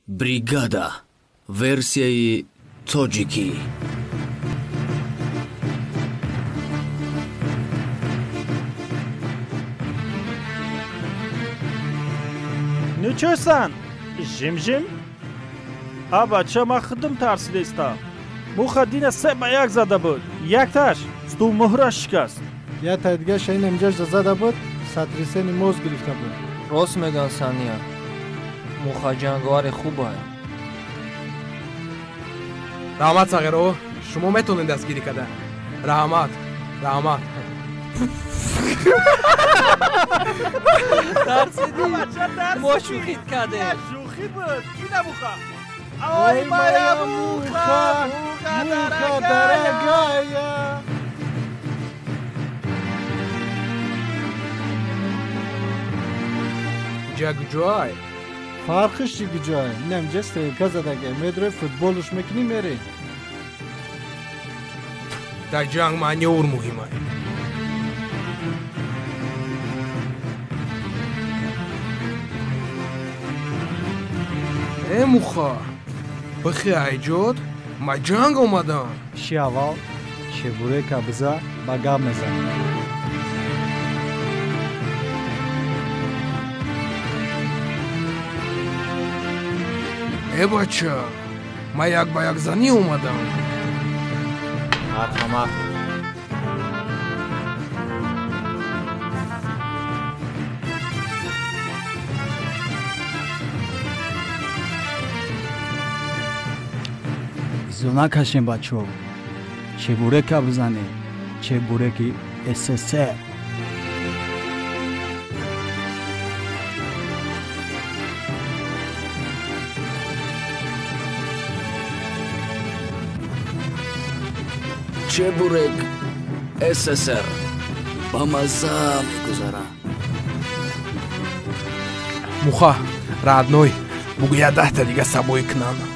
Бригада. Версияи тоҷикӣ. Ничӯсан? Жим-жим? Бача, ман худам тарсидистам. Муха дина 3-1 зада буд. Якташ стул муҳраш шикаст. Ятай дига шаин амҷаш зада буд, сатрисени моз гирифта буд. Рост меган Сания. Муха ҷангавари хуб ай. Раҳмат сағиро, шумо метонед дастгирӣ када. Раҳмат. Тарсидӣ? Мо шӯхид кардем. Шӯхӣ буд. Чӣ намуха? Ой моя муха, муха дорогая. Ҷагуҷой. Фарқиш чӣ гуҷой? Ин амҷа стрелка задага. Медрои футболуш мекунӣ мерӣ. Дар ҷанг манёвр муҳим аст. Муха, бихи айҷод, ма ҷанг омадам. Ши аввал чебурека биза ба гап мезан. Бача, ма як ба як занӣ омадам. Марҳамат. Зона кашем бачо. Чебурека бизанем. Чебуреки СССР. чебурек СССР ба мазза мегузарад. Муха, раъдной, бугӯя 10 та дига сабои кунанд.